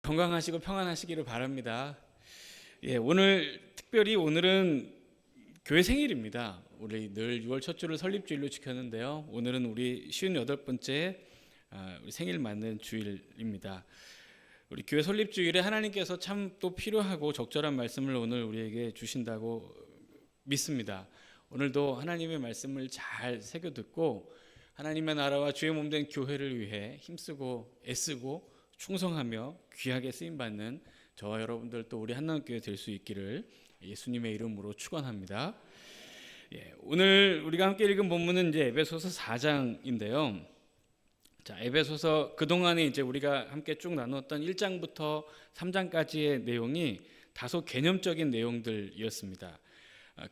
건강하시고 평안하시기를 바랍니다. 오늘은 교회 생일입니다. 우리 늘 6월 첫 주를 설립주일로 지켰는데요. 오늘은 우리 58번째 우리 생일 맞는 주일입니다. 우리 교회 설립주일에 하나님께서 참 또 필요하고 적절한 말씀을 오늘 우리에게 주신다고 믿습니다. 오늘도 하나님의 말씀을 잘 새겨 듣고 하나님의 나라와 주의 몸된 교회를 위해 힘쓰고 애쓰고 충성하며 귀하게 쓰임받는 저와 여러분들 또 우리 한남교회 될 수 있기를 예수님의 이름으로 축원합니다. 오늘 우리가 함께 읽은 본문은 이제 에베소서 4장인데요. 자, 에베소서 그동안에 이제 우리가 함께 쭉 나눴던 1장부터 3장까지의 내용이 다소 개념적인 내용들이었습니다.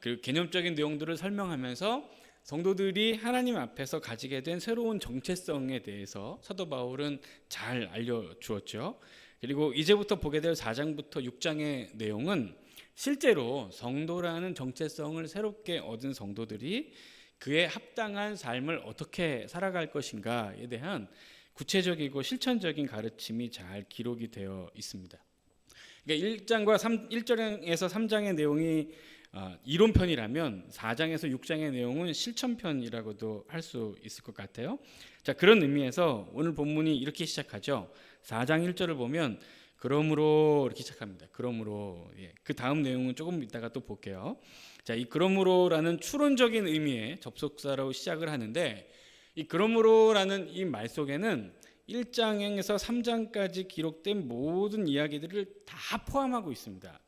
그 개념적인 내용들을 설명하면서 성도들이 하나님 앞에서 가지게 된 새로운 정체성에 대해서 사도 바울은 잘 알려주었죠. 그리고 이제부터 보게 될 4장부터 6장의 내용은 실제로 성도라는 정체성을 새롭게 얻은 성도들이 그에 합당한 삶을 어떻게 살아갈 것인가에 대한 구체적이고 실천적인 가르침이 잘 기록이 되어 있습니다. 그러니까 1절에서 3장의 내용이 이론편이라면 4장에서 6장의 내용은 실천편이라고도 할 수 있을 것 같아요. 자, 그런 의미에서 오늘 본문이 이렇게 시작하죠. 4장 1절을 보면 그러므로 이렇게 시작합니다. 그러므로. 그 다음 내용은 조금 이따가 또 볼게요. 자, 이 그러므로라는 추론적인 의미의 접속사로 시작을 하는데 이 그러므로라는 이 말 속에는 1장에서 3장까지 기록된 모든 이야기들을 다 포함하고 있습니다.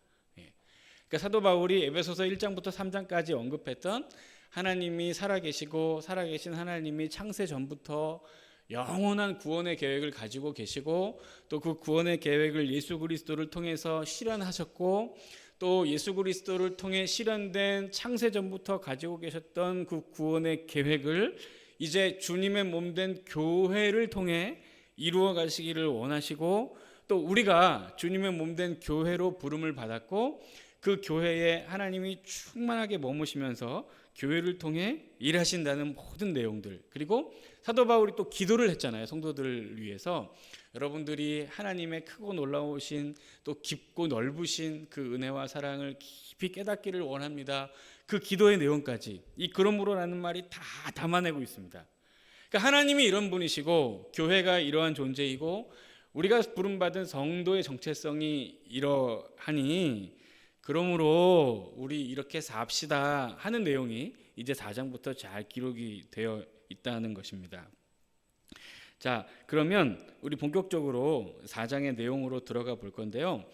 그러니까 사도 바울이 에베소서 1장부터 3장까지 언급했던 하나님이 살아계신 하나님이 창세 전부터 영원한 구원의 계획을 가지고 계시고 또 그 구원의 계획을 예수 그리스도를 통해서 실현하셨고 또 예수 그리스도를 통해 실현된 창세 전부터 가지고 계셨던 그 구원의 계획을 이제 주님의 몸된 교회를 통해 이루어 가시기를 원하시고 또 우리가 주님의 몸된 교회로 부름을 받았고 그 교회에 하나님이 충만하게 머무시면서 교회를 통해 일하신다는 모든 내용들, 그리고 사도 바울이 또 기도를 했잖아요. 성도들을 위해서 여러분들이 하나님의 크고 놀라우신 또 깊고 넓으신 그 은혜와 사랑을 깊이 깨닫기를 원합니다. 그 기도의 내용까지 이 그러므로라는 말이 다 담아내고 있습니다. 그러니까 하나님이 이런 분이시고 교회가 이러한 존재이고 우리가 부름받은 성도의 정체성이 이러하니 그러므로 우리 이렇게 삽시다 하는 내용이 이제 4장부터 잘 기록이 되어 있다는 것입니다. 자, 그러면 우리 본격적으로 4장의 내용으로 들어가 볼 건데요.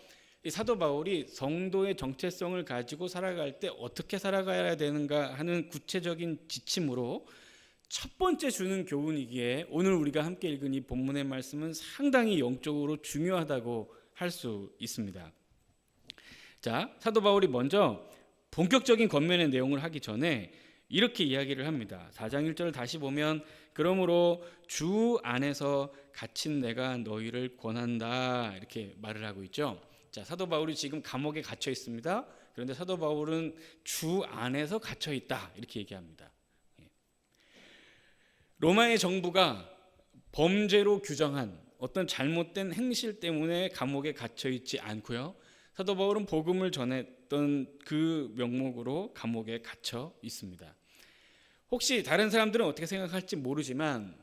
이 사도 바울이 성도의 정체성을 가지고 살아갈 때 어떻게 살아가야 되는가 하는 구체적인 지침으로 첫 번째 주는 교훈이기에 오늘 우리가 함께 읽은 이 본문의 말씀은 상당히 영적으로 중요하다고 할 수 있습니다. 자, 사도 바울이 먼저 본격적인 권면의 내용을 하기 전에 이렇게 이야기를 합니다. 4장 1절을 다시 보면 그러므로 주 안에서 갇힌 내가 너희를 권한다 이렇게 말을 하고 있죠. 자, 사도 바울이 지금 감옥에 갇혀 있습니다. 그런데 사도 바울은 주 안에서 갇혀 있다 이렇게 얘기합니다. 로마의 정부가 범죄로 규정한 어떤 잘못된 행실 때문에 감옥에 갇혀 있지 않고요. 사도 바울은 복음을 전했던 그 명목으로 감옥에 갇혀 있습니다. 혹시 다른 사람들은 어떻게 생각할지 모르지만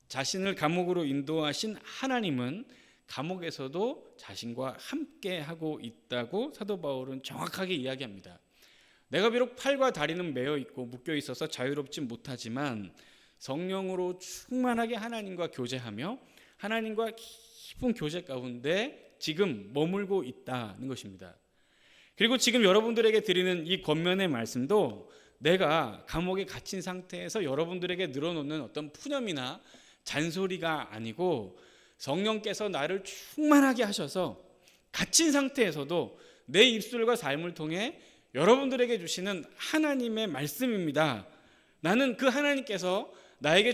자신을 감옥으로 인도하신 하나님은 감옥에서도 자신과 함께 하고 있다고 사도 바울은 정확하게 이야기합니다. 내가 비록 팔과 다리는 매어 있고 묶여 있어서 자유롭지 못하지만 성령으로 충만하게 하나님과 교제하며 하나님과 깊은 교제 가운데 지금 머물고 있다는 것입니다. 그리고 지금 여러분들에게 드리는 이 권면의 말씀도 내가 감옥에 갇힌 상태에서 여러분들에게 늘어놓는 어떤 푸념이나 잔소리가 아니고 성령께서 나를 충만하게 하셔서 갇힌 상태에서도 내 입술과 삶을 통해 여러분들에게 주시는 하나님의 말씀입니다. 나는 그 하나님께서 나에게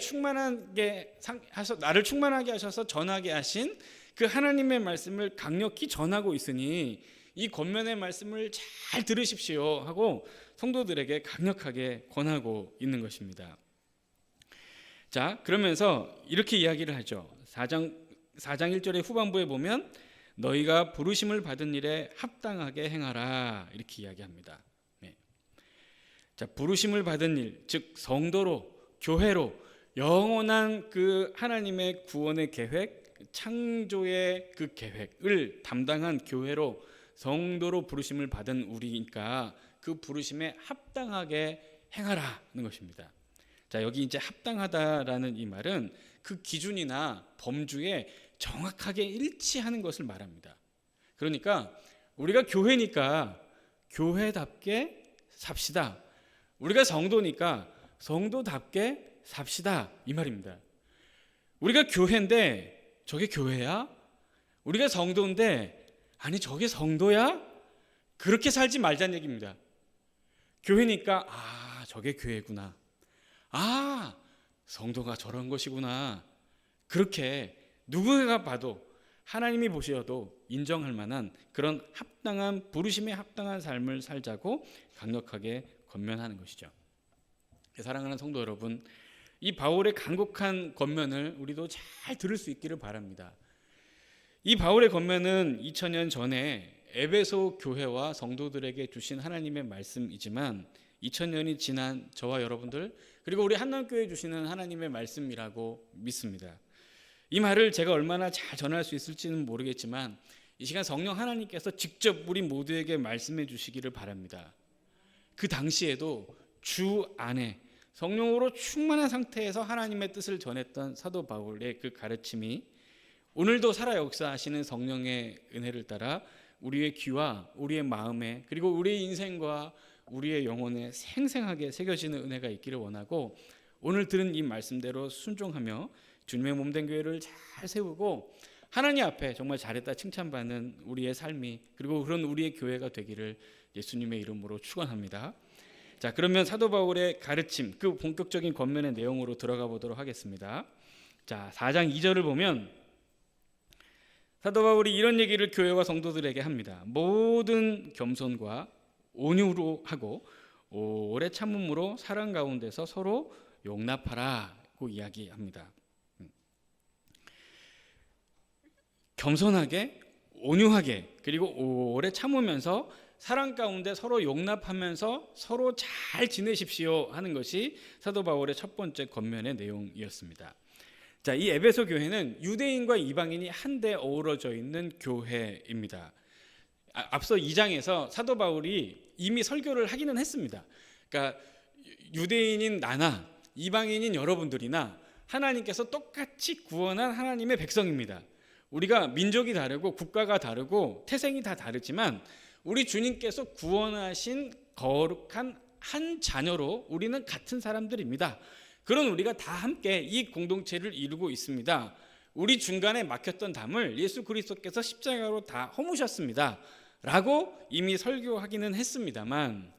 나를 충만하게 하셔서 전하게 하신 그 하나님의 말씀을 강력히 전하고 있으니 이 권면의 말씀을 잘 들으십시오 하고 성도들에게 강력하게 권하고 있는 것입니다. 자, 그러면서 이렇게 이야기를 하죠. 4장 1절의 후반부에 보면 너희가 부르심을 받은 일에 합당하게 행하라 이렇게 이야기합니다. 네. 자, 부르심을 받은 일, 즉 성도로, 교회로 영원한 그 하나님의 구원의 계획, 창조의 그 계획을 담당한 교회로, 성도로 부르심을 받은 우리니까 그 부르심에 합당하게 행하라는 것입니다. 자, 여기 이제 합당하다라는 이 말은 그 기준이나 범주에 정확하게 일치하는 것을 말합니다. 그러니까 우리가 교회니까 교회답게 삽시다. 우리가 성도니까 성도답게 삽시다 이 말입니다. 우리가 교회인데 저게 교회야? 우리가 성도인데 아니 저게 성도야? 그렇게 살지 말자는 얘기입니다. 교회니까 저게 교회구나. 성도가 저런 것이구나. 그렇게 누구가 봐도 하나님이 보셔도 인정할 만한 그런 합당한 부르심에 합당한 삶을 살자고 강력하게 권면하는 것이죠. 사랑하는 성도 여러분, 이 바울의 간곡한 권면을 우리도 잘 들을 수 있기를 바랍니다. 이 바울의 권면은 2000년 전에 에베소 교회와 성도들에게 주신 하나님의 말씀이지만 2000년이 지난 저와 여러분들 그리고 우리 한남교회에 주시는 하나님의 말씀이라고 믿습니다. 이 말을 제가 얼마나 잘 전할 수 있을지는 모르겠지만 이 시간 성령 하나님께서 직접 우리 모두에게 말씀해 주시기를 바랍니다. 그 당시에도 주 안에 성령으로 충만한 상태에서 하나님의 뜻을 전했던 사도 바울의 그 가르침이 오늘도 살아 역사하시는 성령의 은혜를 따라 우리의 귀와 우리의 마음에 그리고 우리의 인생과 우리의 영혼에 생생하게 새겨지는 은혜가 있기를 원하고 오늘 들은 이 말씀대로 순종하며 주님의 몸된 교회를 잘 세우고 하나님 앞에 정말 잘했다 칭찬받는 우리의 삶이 그리고 그런 우리의 교회가 되기를 예수님의 이름으로 축원합니다. 자, 그러면 사도 바울의 가르침 그 본격적인 권면의 내용으로 들어가 보도록 하겠습니다. 자, 4장 2절을 보면 사도 바울이 이런 얘기를 교회와 성도들에게 합니다. 모든 겸손과 온유로 하고 오래 참음으로 사랑 가운데서 서로 용납하라고 이야기합니다. 겸손하게 온유하게 그리고 오래 참으면서 사랑 가운데 서로 용납하면서 서로 잘 지내십시오 하는 것이 사도 바울의 첫 번째 권면의 내용이었습니다. 자, 이 에베소 교회는 유대인과 이방인이 한데 어우러져 있는 교회입니다. 앞서 2장에서 사도 바울이 이미 설교를 하기는 했습니다. 그러니까 유대인인 나나 이방인인 여러분들이나 하나님께서 똑같이 구원한 하나님의 백성입니다. 우리가 민족이 다르고 국가가 다르고 태생이 다 다르지만 우리 주님께서 구원하신 거룩한 한 자녀로 우리는 같은 사람들입니다. 그런 우리가 다 함께 이 공동체를 이루고 있습니다. 우리 중간에 막혔던 담을 예수 그리스도께서 십자가로 다 허무셨습니다. 라고 이미 설교하기는 했습니다만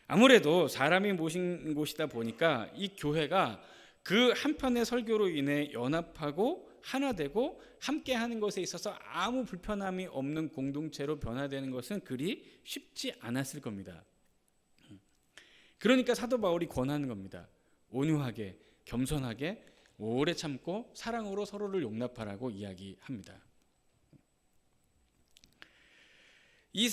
아무래도 사람이 모신 곳이다 보니까 이 교회가 그 한편의 설교로 인해 연합하고 하나 되고 함께하는 것에 있어서 아무 불편함이 없는 공동체로 변화되는 것은 그리 쉽지 않았을 겁니다. 그러니까 사도 바울이 권하는 겁니다. 온유하게, 겸손하게, 오래 참고 사랑으로 서로를 용납하라고 이야기합니다. 이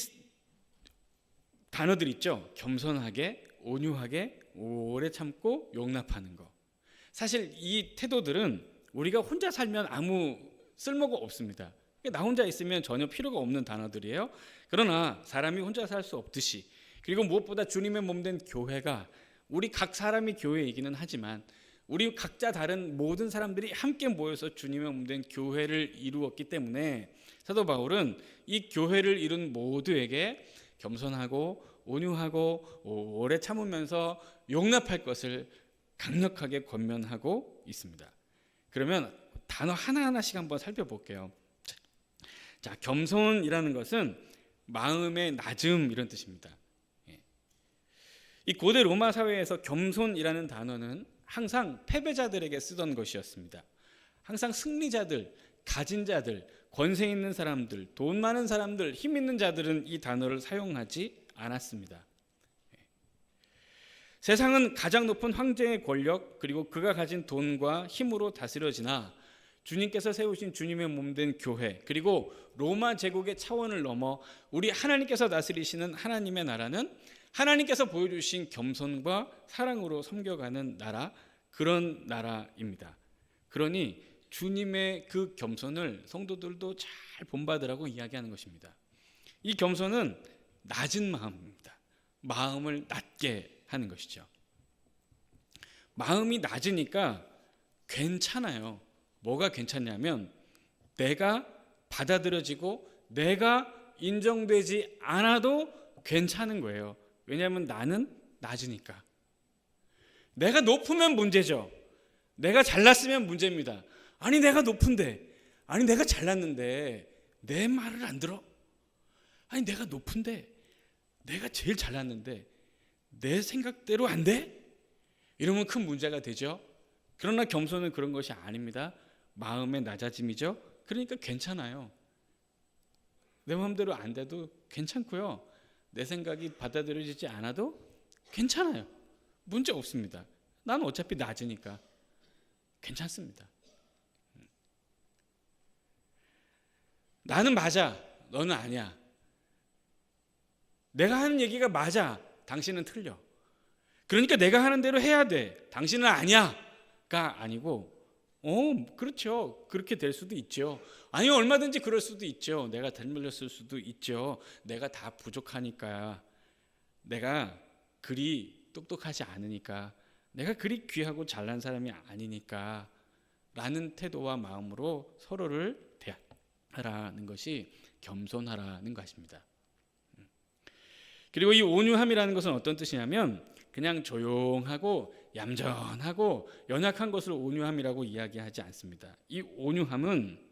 단어들 있죠. 겸손하게, 온유하게, 오래 참고 용납하는 거. 사실 이 태도들은 우리가 혼자 살면 아무 쓸모가 없습니다. 나 혼자 있으면 전혀 필요가 없는 단어들이에요. 그러나 사람이 혼자 살 수 없듯이 그리고 무엇보다 주님의 몸된 교회가 우리 각 사람이 교회이기는 하지만 우리 각자 다른 모든 사람들이 함께 모여서 주님의 몸된 교회를 이루었기 때문에 사도 바울은 이 교회를 이룬 모두에게 겸손하고 온유하고 오래 참으면서 용납할 것을 강력하게 권면하고 있습니다. 그러면 단어 하나하나씩 한번 살펴볼게요. 자, 겸손이라는 것은 마음의 낮음 이런 뜻입니다. 이 고대 로마 사회에서 겸손이라는 단어는 항상 패배자들에게 쓰던 것이었습니다. 항상 승리자들, 가진 자들, 권세 있는 사람들, 돈 많은 사람들, 힘 있는 자들은 이 단어를 사용하지 않았습니다. 세상은 가장 높은 황제의 권력 그리고 그가 가진 돈과 힘으로 다스려지나 주님께서 세우신 주님의 몸된 교회, 그리고 로마 제국의 차원을 넘어 우리 하나님께서 다스리시는 하나님의 나라는 하나님께서 보여주신 겸손과 사랑으로 섬겨가는 나라, 그런 나라입니다. 그러니 주님의 그 겸손을 성도들도 잘 본받으라고 이야기하는 것입니다. 이 겸손은 낮은 마음입니다. 마음을 낮게 하는 것이죠. 마음이 낮으니까 괜찮아요. 뭐가 괜찮냐면 내가 받아들여지고 내가 인정되지 않아도 괜찮은 거예요. 왜냐하면 나는 낮으니까. 내가 높으면 문제죠. 내가 잘났으면 문제입니다. 아니 내가 높은데, 아니 내가 잘났는데 내 말을 안 들어? 아니 내가 높은데, 내가 제일 잘났는데 내 생각대로 안 돼? 이러면 큰 문제가 되죠. 그러나 겸손은 그런 것이 아닙니다. 마음의 낮아짐이죠. 그러니까 괜찮아요. 내 마음대로 안 돼도 괜찮고요. 내 생각이 받아들여지지 않아도 괜찮아요. 문제 없습니다. 나는 어차피 낮으니까 괜찮습니다. 나는 맞아, 너는 아니야. 내가 하는 얘기가 맞아, 당신은 틀려. 그러니까 내가 하는 대로 해야 돼, 당신은 아니야가 아니고, 그렇죠, 그렇게 될 수도 있죠. 아니요, 얼마든지 그럴 수도 있죠. 내가 잘못했을 수도 있죠. 내가 다 부족하니까, 내가 그리 똑똑하지 않으니까, 내가 그리 귀하고 잘난 사람이 아니니까 라는 태도와 마음으로 서로를 대하라는 것이 겸손하라는 것입니다. 그리고 이 온유함이라는 것은 어떤 뜻이냐면 그냥 조용하고 얌전하고 연약한 것을 온유함이라고 이야기하지 않습니다. 이 온유함은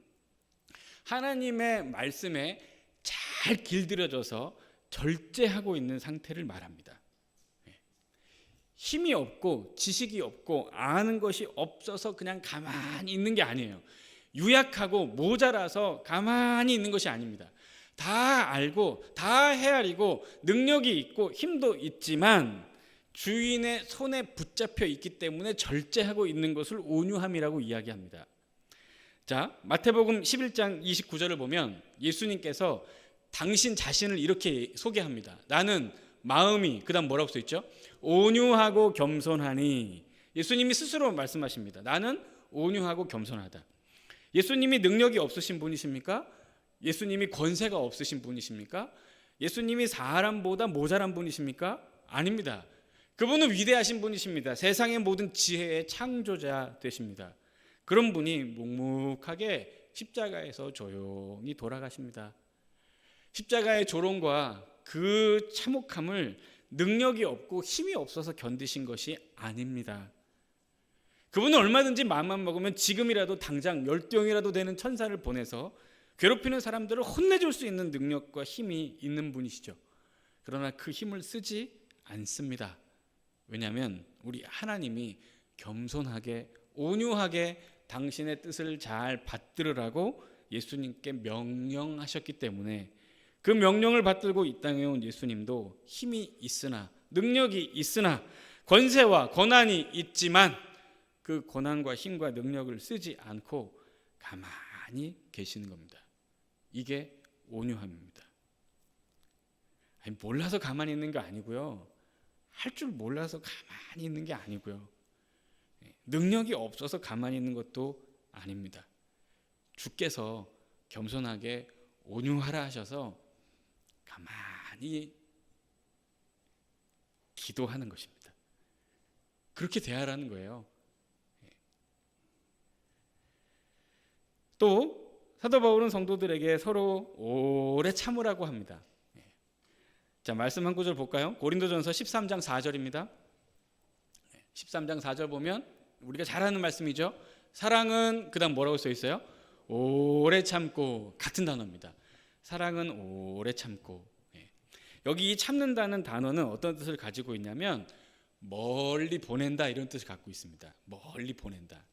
하나님의 말씀에 잘 길들여져서 절제하고 있는 상태를 말합니다. 힘이 없고 지식이 없고 아는 것이 없어서 그냥 가만히 있는 게 아니에요. 유약하고 모자라서 가만히 있는 것이 아닙니다. 다 알고 다 헤아리고 능력이 있고 힘도 있지만 주인의 손에 붙잡혀 있기 때문에 절제하고 있는 것을 온유함이라고 이야기합니다. 자, 마태복음 11장 29절을 보면 예수님께서 당신 자신을 이렇게 소개합니다. 나는 마음이, 그다음 뭐라고 써 있죠? 온유하고 겸손하니. 예수님이 스스로 말씀하십니다. 나는 온유하고 겸손하다. 예수님이 능력이 없으신 분이십니까? 예수님이 권세가 없으신 분이십니까? 예수님이 사람보다 모자란 분이십니까? 아닙니다. 그분은 위대하신 분이십니다. 세상의 모든 지혜의 창조자 되십니다. 그런 분이 묵묵하게 십자가에서 조용히 돌아가십니다. 십자가의 조롱과 그 참혹함을 능력이 없고 힘이 없어서 견디신 것이 아닙니다. 그분은 얼마든지 마음만 먹으면 지금이라도 당장 열병이라도 되는 천사를 보내서 괴롭히는 사람들을 혼내줄 수 있는 능력과 힘이 있는 분이시죠. 그러나 그 힘을 쓰지 않습니다. 왜냐하면 우리 하나님이 겸손하게 온유하게 당신의 뜻을 잘 받들으라고 예수님께 명령하셨기 때문에 그 명령을 받들고 이 땅에 온 예수님도 힘이 있으나 능력이 있으나 권세와 권한이 있지만 그 권한과 힘과 능력을 쓰지 않고 가만히 계시는 겁니다. 이게 온유함입니다. 아니, 몰라서 가만히 있는 게 아니고요. 할 줄 몰라서 가만히 있는 게 아니고요. 능력이 없어서 가만히 있는 것도 아닙니다. 주께서 겸손하게 온유하라 하셔서 가만히 기도하는 것입니다. 그렇게 대하라는 거예요. 또 사도 바울은 성도들에게 서로 오래 참으라고 합니다. 자, 말씀 한 구절 볼까요? 고린도전서 13장 4절입니다. 13장 4절 보면 우리가 잘 아는 말씀이죠. 사랑은 그다음 뭐라고 써 있어요? 오래 참고, 같은 단어입니다. 사랑은 오래 참고. 여기 이 참는다는 단어는 어떤 뜻을 가지고 있냐면 멀리 보낸다, 이런 뜻을 갖고 있습니다. 멀리 보낸다.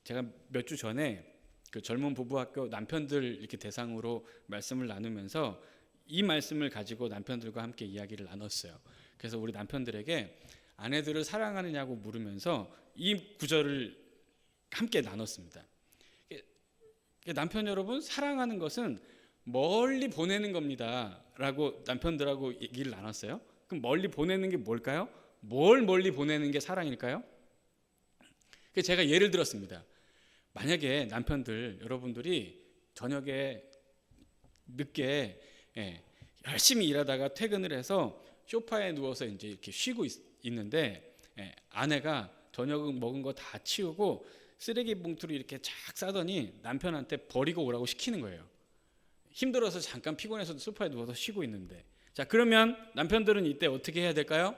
제가 몇 주 전에 그 젊은 부부학교 남편들 이렇게 대상으로 말씀을 나누면서 이 말씀을 가지고 남편들과 함께 이야기를 나눴어요. 그래서 우리 남편들에게 아내들을 사랑하느냐고 물으면서 이 구절을 함께 나눴습니다. 남편 여러분, 사랑하는 것은 멀리 보내는 겁니다 라고 남편들하고 얘기를 나눴어요. 그럼 멀리 보내는 게 뭘까요? 뭘 멀리 보내는 게 사랑일까요? 제가 예를 들었습니다. 만약에 남편들 여러분들이 저녁에 늦게 열심히 일하다가 퇴근을 해서 소파에 누워서 이제 이렇게 쉬고 있는데 아내가 저녁 먹은 거 다 치우고 쓰레기 봉투를 이렇게 쫙 싸더니 남편한테 버리고 오라고 시키는 거예요. 힘들어서 잠깐 피곤해서 소파에 누워서 쉬고 있는데, 자, 그러면 남편들은 이때 어떻게 해야 될까요?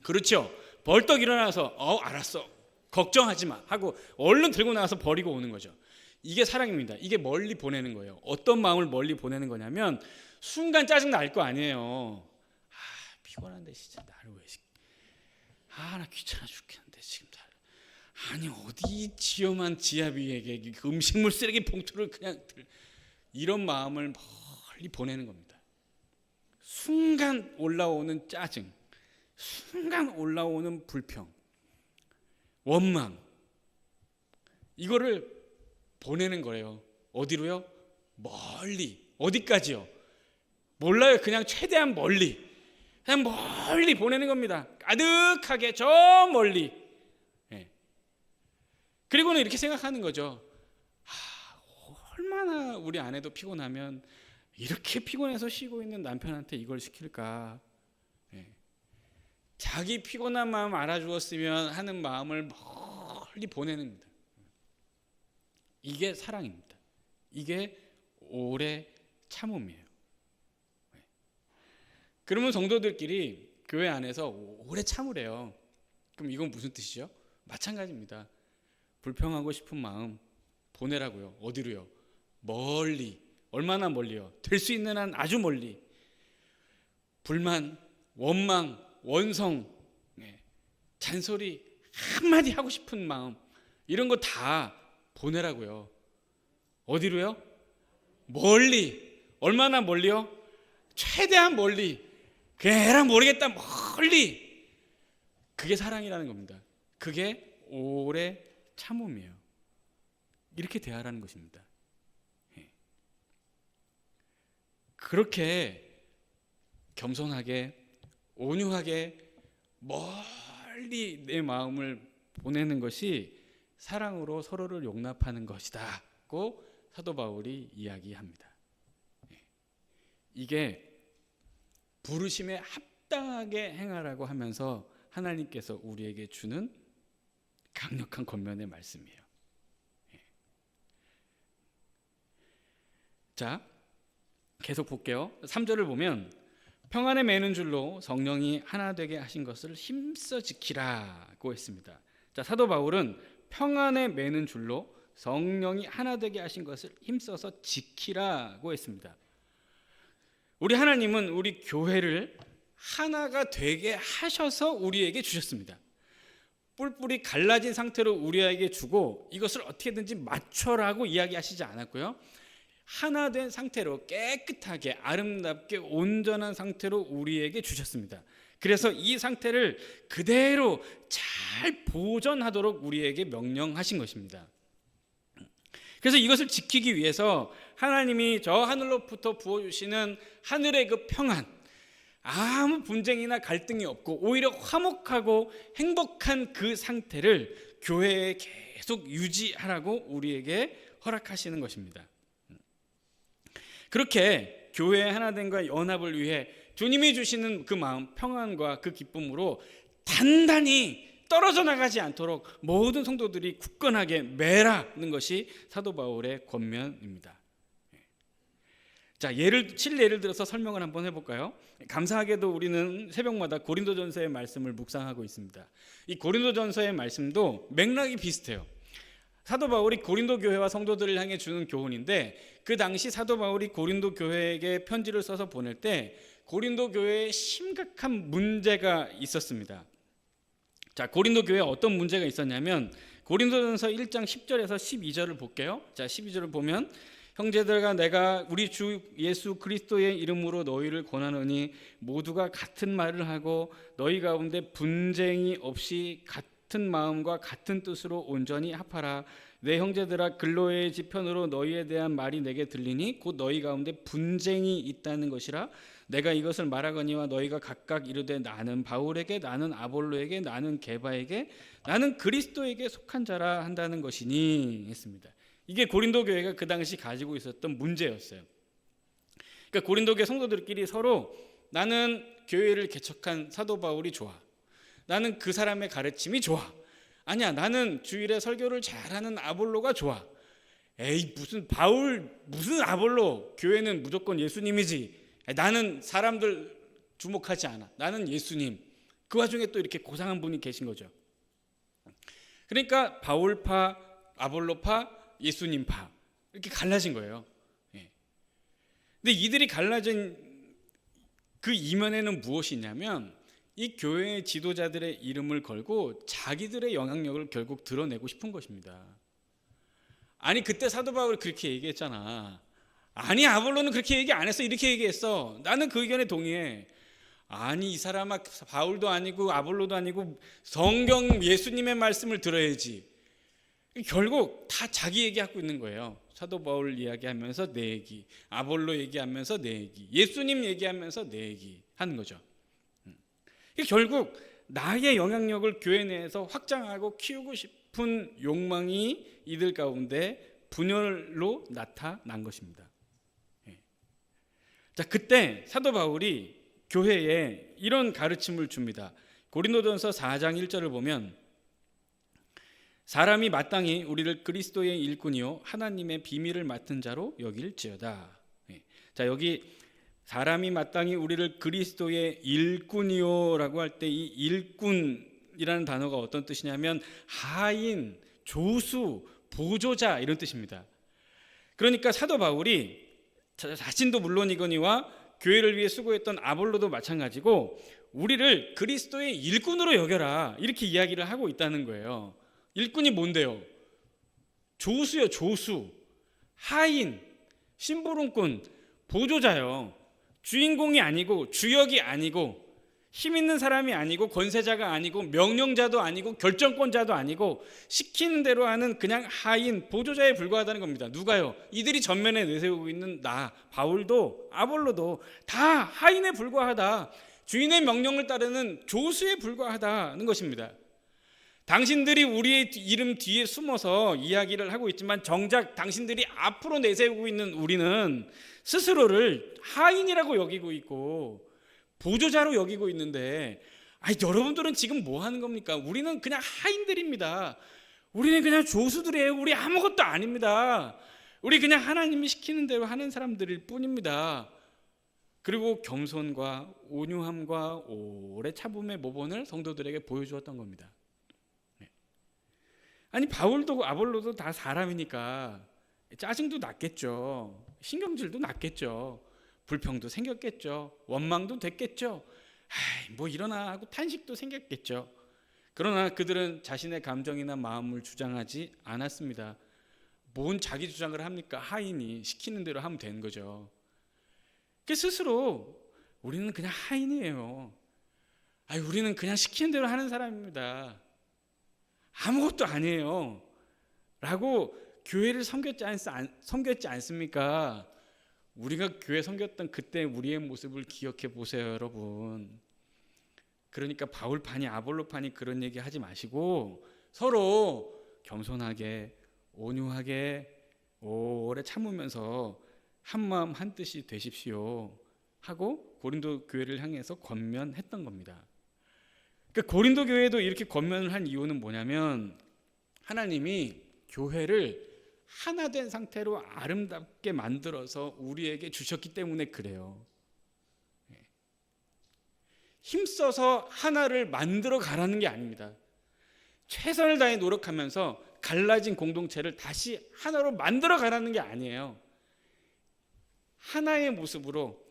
그렇죠. 벌떡 일어나서 알았어, 걱정하지 마 하고 얼른 들고 나가서 버리고 오는 거죠. 이게 사랑입니다. 이게 멀리 보내는 거예요. 어떤 마음을 멀리 보내는 거냐면 순간 짜증 날 거 아니에요. 피곤한데 진짜 나를 왜 나 귀찮아 죽겠는데 지금 아니 어디 지엄한 지하 위에게 그 음식물 쓰레기 봉투를 그냥 이런 마음을 멀리 보내는 겁니다. 순간 올라오는 짜증, 순간 올라오는 불평, 원망, 이거를 보내는 거예요. 어디로요? 멀리. 어디까지요? 몰라요. 그냥 최대한 멀리, 그냥 멀리 보내는 겁니다. 가득하게 저 멀리. 그리고는 이렇게 생각하는 거죠. 얼마나 우리 아내도 피곤하면 이렇게 피곤해서 쉬고 있는 남편한테 이걸 시킬까. 자기 피곤한 마음 알아주었으면 하는 마음을 멀리 보내는 겁니다. 이게 사랑입니다. 이게 오래 참음이에요. 그러면 성도들끼리 교회 안에서 오래 참으래요. 그럼 이건 무슨 뜻이죠? 마찬가지입니다. 불평하고 싶은 마음 보내라고요. 어디로요? 멀리. 얼마나 멀리요? 될 수 있는 한 아주 멀리. 불만, 원망, 원성, 잔소리 한마디 하고 싶은 마음, 이런 거 다 보내라고요. 어디로요? 멀리. 얼마나 멀리요? 최대한 멀리. 걔랑 모르겠다, 멀리. 그게 사랑이라는 겁니다. 그게 오래 참음이에요. 이렇게 대하라는 것입니다. 그렇게 겸손하게 온유하게 멀리 내 마음을 보내는 것이 사랑으로 서로를 용납하는 것이다고 사도 바울이 이야기합니다. 이게 부르심에 합당하게 행하라고 하면서 하나님께서 우리에게 주는 강력한 권면의 말씀이에요. 자, 계속 볼게요. 3절을 보면 평안에 매는 줄로 성령이 하나 되게 하신 것을 힘써 지키라고 했습니다. 자, 사도 바울은 평안에 매는 줄로 성령이 하나 되게 하신 것을 힘써서 지키라고 했습니다. 우리 하나님은 우리 교회를 하나가 되게 하셔서 우리에게 주셨습니다. 뿔뿔이 갈라진 상태로 우리에게 주고 이것을 어떻게든지 맞춰라고 이야기하시지 않았고요. 하나 된 상태로 깨끗하게 아름답게 온전한 상태로 우리에게 주셨습니다. 그래서 이 상태를 그대로 잘 보존하도록 우리에게 명령하신 것입니다. 그래서 이것을 지키기 위해서 하나님이 저 하늘로부터 부어주시는 하늘의 그 평안, 아무 분쟁이나 갈등이 없고 오히려 화목하고 행복한 그 상태를 교회에 계속 유지하라고 우리에게 허락하시는 것입니다. 그렇게 교회의 하나됨과 연합을 위해 주님이 주시는 그 마음, 평안과 그 기쁨으로 단단히 떨어져 나가지 않도록 모든 성도들이 굳건하게 매라는 것이 사도 바울의 권면입니다. 자, 예를 들어서 설명을 한번 해볼까요? 감사하게도 우리는 새벽마다 고린도전서의 말씀을 묵상하고 있습니다. 이 고린도전서의 말씀도 맥락이 비슷해요. 사도 바울이 고린도 교회와 성도들을 향해 주는 교훈인데, 그 당시 사도 바울이 고린도 교회에게 편지를 써서 보낼 때 고린도 교회에 심각한 문제가 있었습니다. 자, 고린도 교회에 어떤 문제가 있었냐면 고린도전서 1장 10절에서 12절을 볼게요. 자, 12절을 보면 형제들과 내가 우리 주 예수 그리스도의 이름으로 너희를 권하노니 모두가 같은 말을 하고 너희 가운데 분쟁이 없이 같은 마음과 같은 뜻으로 온전히 합하라. 내 형제들아, 근로의 지편으로 너희에 대한 말이 내게 들리니 곧 너희 가운데 분쟁이 있다는 것이라. 내가 이것을 말하거니와 너희가 각각 이르되 나는 바울에게, 나는 아볼로에게, 나는 게바에게, 나는 그리스도에게 속한 자라 한다는 것이니 했습니다. 이게 고린도 교회가 그 당시 가지고 있었던 문제였어요. 그러니까 고린도 교회 성도들끼리 서로 나는 교회를 개척한 사도 바울이 좋아, 나는 그 사람의 가르침이 좋아, 아니야 나는 주일에 설교를 잘하는 아볼로가 좋아, 에이 무슨 바울 무슨 아볼로, 교회는 무조건 예수님이지, 나는 사람들 주목하지 않아, 나는 예수님. 그 와중에 또 이렇게 고상한 분이 계신 거죠. 그러니까 바울파, 아볼로파, 예수님파 이렇게 갈라진 거예요. 근데 이들이 갈라진 그 이면에는 무엇이 있냐면 이 교회의 지도자들의 이름을 걸고 자기들의 영향력을 결국 드러내고 싶은 것입니다. 아니 그때 사도 바울이 그렇게 얘기했잖아. 아니 아볼로는 그렇게 얘기 안 했어, 이렇게 얘기했어. 나는 그 의견에 동의해. 아니 이 사람아, 바울도 아니고 아볼로도 아니고 성경 예수님의 말씀을 들어야지. 결국 다 자기 얘기하고 있는 거예요. 사도 바울 이야기하면서 내 얘기, 아볼로 얘기하면서 내 얘기, 예수님 얘기하면서 내 얘기 하는 거죠. 결국 나의 영향력을 교회 내에서 확장하고 키우고 싶은 욕망이 이들 가운데 분열로 나타난 것입니다. 자, 그때 사도 바울이 교회에 이런 가르침을 줍니다. 고린도전서 4장 1절을 보면 사람이 마땅히 우리를 그리스도의 일꾼이요 하나님의 비밀을 맡은 자로 여길지어다. 자, 여기 사람이 마땅히 우리를 그리스도의 일꾼이요라고 할 때 이 일꾼이라는 단어가 어떤 뜻이냐면 하인, 조수, 보조자 이런 뜻입니다. 그러니까 사도 바울이 자신도 물론이거니와 교회를 위해 수고했던 아볼로도 마찬가지고 우리를 그리스도의 일꾼으로 여겨라 이렇게 이야기를 하고 있다는 거예요. 일꾼이 뭔데요? 조수요, 조수. 하인, 심부름꾼, 보조자요. 주인공이 아니고 주역이 아니고 힘 있는 사람이 아니고 권세자가 아니고 명령자도 아니고 결정권자도 아니고 시키는 대로 하는 그냥 하인, 보조자에 불과하다는 겁니다. 누가요? 이들이 전면에 내세우고 있는 나, 바울도 아볼로도 다 하인에 불과하다. 주인의 명령을 따르는 조수에 불과하다는 것입니다. 당신들이 우리의 이름 뒤에 숨어서 이야기를 하고 있지만 정작 당신들이 앞으로 내세우고 있는 우리는 스스로를 하인이라고 여기고 있고 보조자로 여기고 있는데, 아니 여러분들은 지금 뭐 하는 겁니까? 우리는 그냥 하인들입니다. 우리는 그냥 조수들이에요. 우리 아무것도 아닙니다. 우리 그냥 하나님이 시키는 대로 하는 사람들일 뿐입니다. 그리고 겸손과 온유함과 오래 참음의 모범을 성도들에게 보여주었던 겁니다. 아니 바울도 아볼로도 다 사람이니까 짜증도 났겠죠. 신경질도 났겠죠. 불평도 생겼겠죠. 원망도 됐겠죠. 뭐 이러나 하고 탄식도 생겼겠죠. 그러나 그들은 자신의 감정이나 마음을 주장하지 않았습니다. 뭔 자기 주장을 합니까? 하인이 시키는 대로 하면 되는 거죠. 스스로 우리는 그냥 하인이에요. 우리는 그냥 시키는 대로 하는 사람입니다. 아무것도 아니에요. 라고 교회를 섬겼지 않습니까? 우리가 교회 섬겼던 그때 우리의 모습을 기억해 보세요, 여러분. 그러니까 바울판이 아볼로판이 그런 얘기 하지 마시고 서로 겸손하게 온유하게 오래 참으면서 한마음 한뜻이 되십시오 하고 고린도 교회를 향해서 권면했던 겁니다. 그러니까 고린도 교회도 이렇게 권면을 한 이유는 뭐냐면 하나님이 교회를 하나 된 상태로 아름답게 만들어서 우리에게 주셨기 때문에 그래요. 힘써서 하나를 만들어 가라는 게 아닙니다. 최선을 다해 노력하면서 갈라진 공동체를 다시 하나로 만들어 가라는 게 아니에요. 하나의 모습으로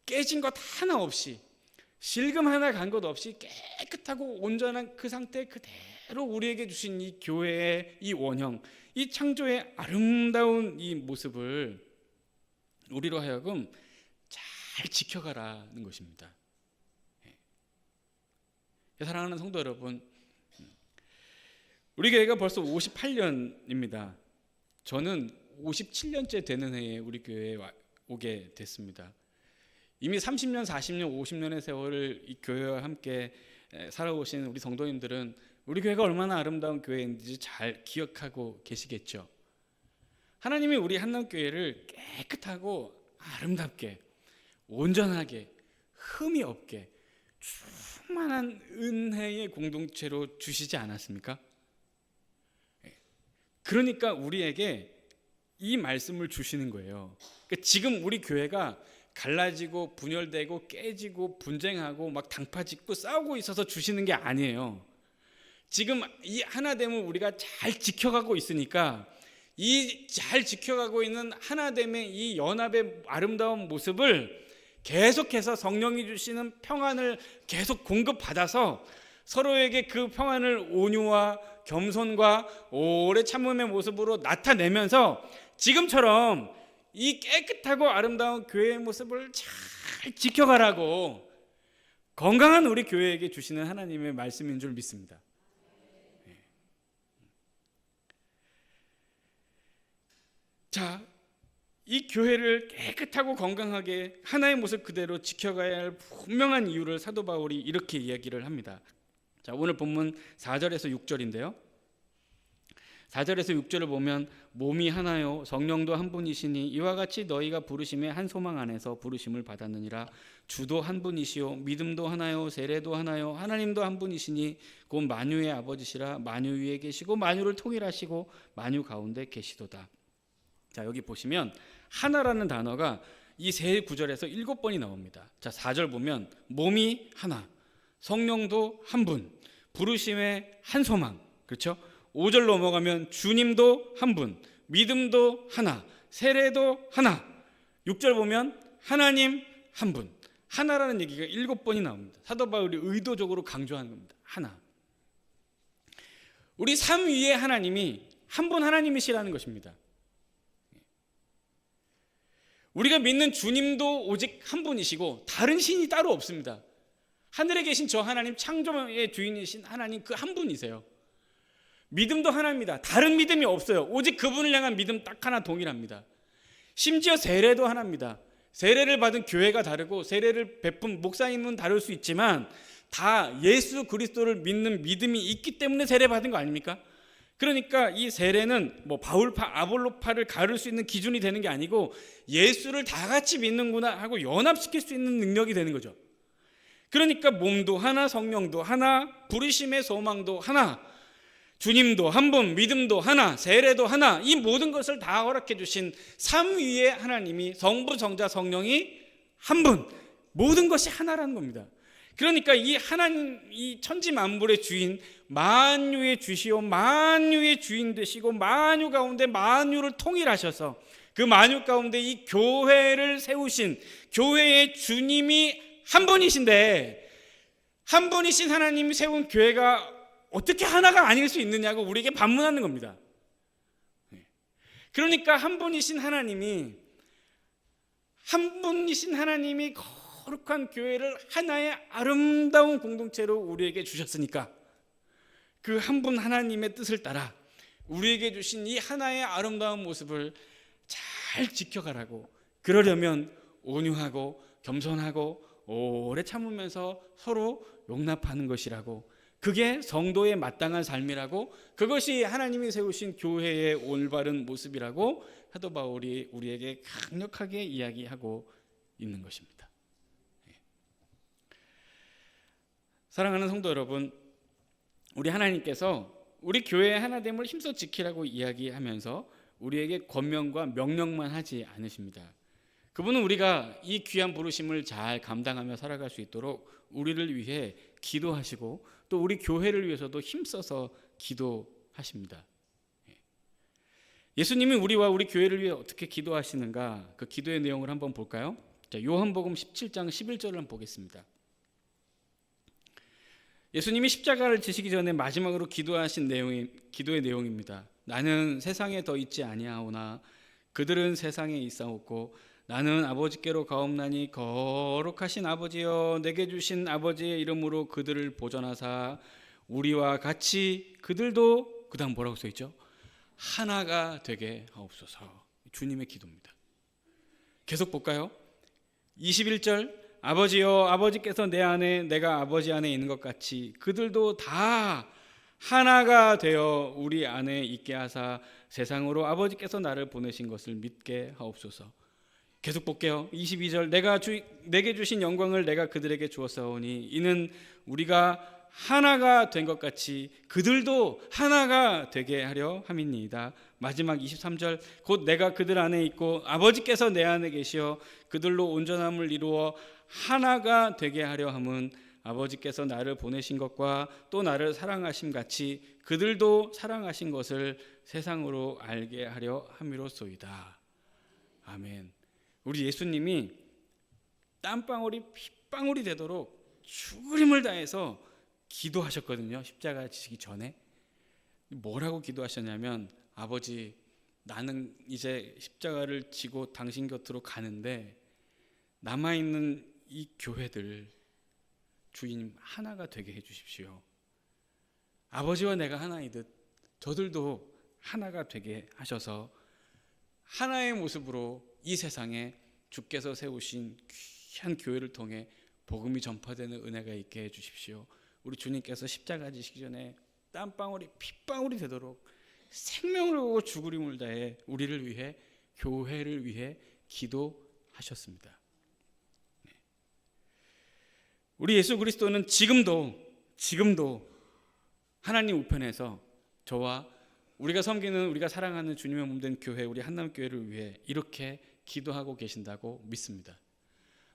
깨진 것 하나 없이 실금 하나 간 것 없이 깨끗하고 온전한 그 상태 그대로 우리에게 주신 이 교회의 이 원형, 이 창조의 아름다운 이 모습을 우리로 하여금 잘 지켜가라는 것입니다. 사랑하는 성도 여러분, 우리 교회가 벌써 58년입니다. 저는 57년째 되는 해에 우리 교회에 오게 됐습니다. 이미 30년, 40년, 50년의 세월을 이 교회와 함께 살아오신 우리 성도님들은 우리 교회가 얼마나 아름다운 교회인지 잘 기억하고 계시겠죠. 하나님이 우리 한남교회를 깨끗하고 아름답게, 온전하게, 흠이 없게 충만한 은혜의 공동체로 주시지 않았습니까? 그러니까 우리에게 이 말씀을 주시는 거예요. 그러니까 지금 우리 교회가 갈라지고 분열되고 깨지고 분쟁하고 막 당파 짓고 싸우고 있어서 주시는 게 아니에요. 지금 이 하나됨을 우리가 잘 지켜가고 있으니까 이 잘 지켜가고 있는 하나됨의 이 연합의 아름다운 모습을 계속해서 성령이 주시는 평안을 계속 공급받아서 서로에게 그 평안을 온유와 겸손과 오래 참음의 모습으로 나타내면서 지금처럼 이 깨끗하고 아름다운 교회의 모습을 잘 지켜가라고 건강한 우리 교회에게 주시는 하나님의 말씀인 줄 믿습니다. 자, 이 교회를 깨끗하고 건강하게 하나의 모습 그대로 지켜가야 할 분명한 이유를 사도 바울이 이렇게 이야기를 합니다. 자, 오늘 본문 4절에서 6절인데요. 4절에서 6절을 보면 몸이 하나요 성령도 한 분이시니 이와 같이 너희가 부르심의 한 소망 안에서 부르심을 받았느니라. 주도 한 분이시요 믿음도 하나요 세례도 하나요 하나님도 한 분이시니 곧 만유의 아버지시라. 만유 위에 계시고 만유를 통일하시고 만유 가운데 계시도다. 자, 여기 보시면 하나라는 단어가 이 세 구절에서 7번이 나옵니다. 자, 4절 보면 몸이 하나, 성령도 한 분, 부르심의 한 소망. 그렇죠? 5절 넘어가면 주님도 한 분, 믿음도 하나, 세례도 하나. 6절 보면 하나님 한 분. 하나라는 얘기가 7번이 나옵니다. 사도 바울이 의도적으로 강조하는 겁니다. 하나. 우리 삼위의 하나님이 한 분 하나님이시라는 것입니다. 우리가 믿는 주님도 오직 한 분이시고 다른 신이 따로 없습니다. 하늘에 계신 저 하나님, 창조의 주인이신 하나님 그 한 분이세요. 믿음도 하나입니다. 다른 믿음이 없어요. 오직 그분을 향한 믿음 딱 하나 동일합니다. 심지어 세례도 하나입니다. 세례를 받은 교회가 다르고 세례를 베푼 목사님은 다를 수 있지만 다 예수 그리스도를 믿는 믿음이 있기 때문에 세례 받은 거 아닙니까? 그러니까 이 세례는 뭐 바울파, 아볼로파를 가를 수 있는 기준이 되는 게 아니고 예수를 다 같이 믿는구나 하고 연합시킬 수 있는 능력이 되는 거죠. 그러니까 몸도 하나, 성령도 하나, 부르심의 소망도 하나, 주님도 한 분, 믿음도 하나, 세례도 하나, 이 모든 것을 다 허락해 주신 삼위의 하나님이 성부, 성자, 성령이 한 분, 모든 것이 하나라는 겁니다. 그러니까 이 하나님, 이 천지 만물의 주인, 만유의 주시오 만유의 주인 되시고 만유 가운데 만유를 통일하셔서 그 만유 가운데 이 교회를 세우신 교회의 주님이 한 분이신데 한 분이신 하나님이 세운 교회가 어떻게 하나가 아닐 수 있느냐고 우리에게 반문하는 겁니다. 그러니까 한 분이신 하나님이 거룩한 교회를 하나의 아름다운 공동체로 우리에게 주셨으니까 그 한 분 하나님의 뜻을 따라 우리에게 주신 이 하나의 아름다운 모습을 잘 지켜가라고, 그러려면 온유하고 겸손하고 오래 참으면서 서로 용납하는 것이라고, 그게 성도의 마땅한 삶이라고, 그것이 하나님이 세우신 교회의 올바른 모습이라고 사도 바울이 우리에게 강력하게 이야기하고 있는 것입니다. 사랑하는 성도 여러분, 우리 하나님께서 우리 교회의 하나됨을 힘써 지키라고 이야기하면서 우리에게 권면과 명령만 하지 않으십니다. 그분은 우리가 이 귀한 부르심을 잘 감당하며 살아갈 수 있도록 우리를 위해 기도하시고 또 우리 교회를 위해서도 힘써서 기도하십니다. 예수님이 우리와 우리 교회를 위해 어떻게 기도하시는가, 그 기도의 내용을 한번 볼까요? 자, 요한복음 17장 11절을 한번 보겠습니다. 예수님이 십자가를 지시기 전에 마지막으로 기도하신 기도의 내용입니다. 나는 세상에 더 있지 아니하오나 그들은 세상에 있사옵고 나는 아버지께로 가옵나니 거룩하신 아버지여 내게 주신 아버지의 이름으로 그들을 보존하사 우리와 같이 그들도 그다음 뭐라고 써 있죠? 하나가 되게 하옵소서. 주님의 기도입니다. 계속 볼까요? 21절 아버지여 아버지께서 내 안에 내가 아버지 안에 있는 것 같이 그들도 다 하나가 되어 우리 안에 있게 하사 세상으로 아버지께서 나를 보내신 것을 믿게 하옵소서. 계속 볼게요. 22절 내게 주신 영광을 내가 그들에게 주었사오니 이는 우리가 하나가 된 것 같이 그들도 하나가 되게 하려 함이니이다. 마지막 23절 곧 내가 그들 안에 있고 아버지께서 내 안에 계시어 그들로 온전함을 이루어 하나가 되게 하려 함은 아버지께서 나를 보내신 것과 또 나를 사랑하심 같이 그들도 사랑하신 것을 세상으로 알게 하려 함이로소이다. 아멘. 우리 예수님이 땀방울이 핏방울이 되도록 죽을 힘을 다해서 기도하셨거든요. 십자가 지시기 전에. 뭐라고 기도하셨냐면 아버지 나는 이제 십자가를 지고 당신 곁으로 가는데 남아있는 이 교회들 주님 하나가 되게 해주십시오. 아버지와 내가 하나이듯 저들도 하나가 되게 하셔서 하나의 모습으로 이 세상에 주께서 세우신 귀한 교회를 통해 복음이 전파되는 은혜가 있게 해주십시오. 우리 주님께서 십자가 지시기 전에 땀방울이 핏방울이 되도록 생명을 오고 죽을 힘을 다해 우리를 위해 교회를 위해 기도하셨습니다. 우리 예수 그리스도는 지금도 하나님 우편에서 저와 우리가 섬기는 우리가 사랑하는 주님의 몸된 교회 우리 한남교회를 위해 이렇게 기도하고 계신다고 믿습니다.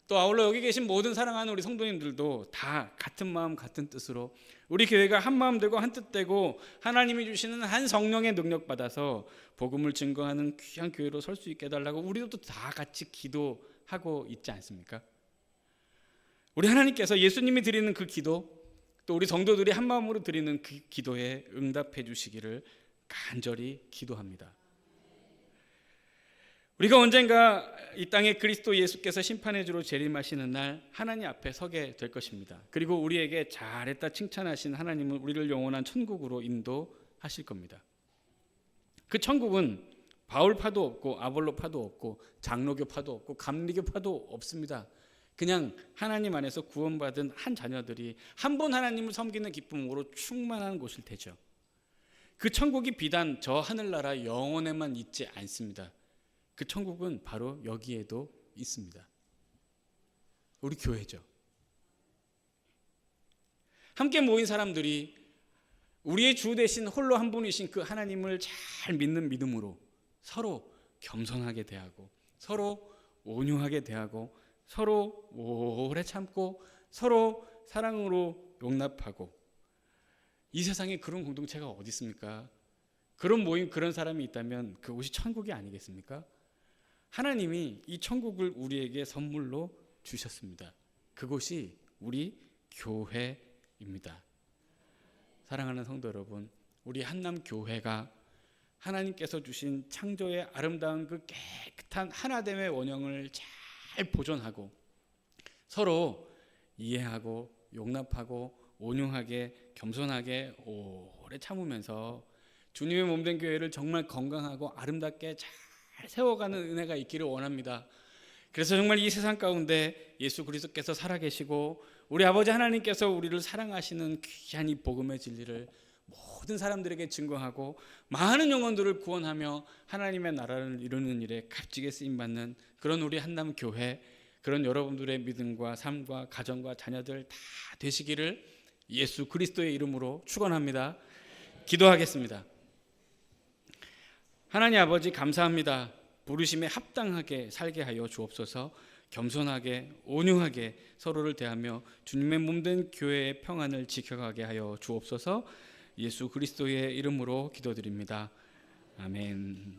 또 아울러 여기 계신 모든 사랑하는 우리 성도님들도 다 같은 마음 같은 뜻으로 우리 교회가 한 마음 되고 한 뜻 되고 하나님이 주시는 한 성령의 능력 받아서 복음을 증거하는 귀한 교회로 설 수 있게 해달라고 우리도 또 다 같이 기도하고 있지 않습니까? 우리 하나님께서 예수님이 드리는 그 기도 또 우리 성도들이 한 마음으로 드리는 그 기도에 응답해 주시기를 간절히 기도합니다. 우리가 언젠가 이 땅에 그리스도 예수께서 심판의 주로 재림하시는 날 하나님 앞에 서게 될 것입니다. 그리고 우리에게 잘했다 칭찬하신 하나님은 우리를 영원한 천국으로 인도하실 겁니다. 그 천국은 바울파도 없고 아볼로파도 없고 장로교파도 없고 감리교파도 없습니다. 그냥 하나님 안에서 구원받은 한 자녀들이 한 번 하나님을 섬기는 기쁨으로 충만한 곳일 테죠. 그 천국이 비단 저 하늘나라 영원에만 있지 않습니다. 그 천국은 바로 여기에도 있습니다. 우리 교회죠. 함께 모인 사람들이 우리의 주 대신 홀로 한 분이신 그 하나님을 잘 믿는 믿음으로 서로 겸손하게 대하고 서로 온유하게 대하고 서로 오래 참고 서로 사랑으로 용납하고 이 세상에 그런 공동체가 어디 있습니까? 그런 모임 그런 사람이 있다면 그곳이 천국이 아니겠습니까? 하나님이 이 천국을 우리에게 선물로 주셨습니다. 그곳이 우리 교회입니다. 사랑하는 성도 여러분, 우리 한남교회가 하나님께서 주신 창조의 아름다운 그 깨끗한 하나됨의 원형을 잘 보존하고 서로 이해하고 용납하고 온유하게 겸손하게 오래 참으면서 주님의 몸된 교회를 정말 건강하고 아름답게 잘 세워가는 은혜가 있기를 원합니다. 그래서 정말 이 세상 가운데 예수 그리스도께서 살아계시고 우리 아버지 하나님께서 우리를 사랑하시는 귀한 이 복음의 진리를 모든 사람들에게 증거하고 많은 영혼들을 구원하며 하나님의 나라를 이루는 일에 값지게 쓰임받는 그런 우리 한남교회, 그런 여러분들의 믿음과 삶과 가정과 자녀들 다 되시기를 예수 그리스도의 이름으로 축원합니다. 기도하겠습니다. 하나님 아버지 감사합니다. 부르심에 합당하게 살게 하여 주옵소서. 겸손하게 온유하게 서로를 대하며 주님의 몸된 교회의 평안을 지켜가게 하여 주옵소서. 예수 그리스도의 이름으로 기도드립니다. 아멘.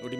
우리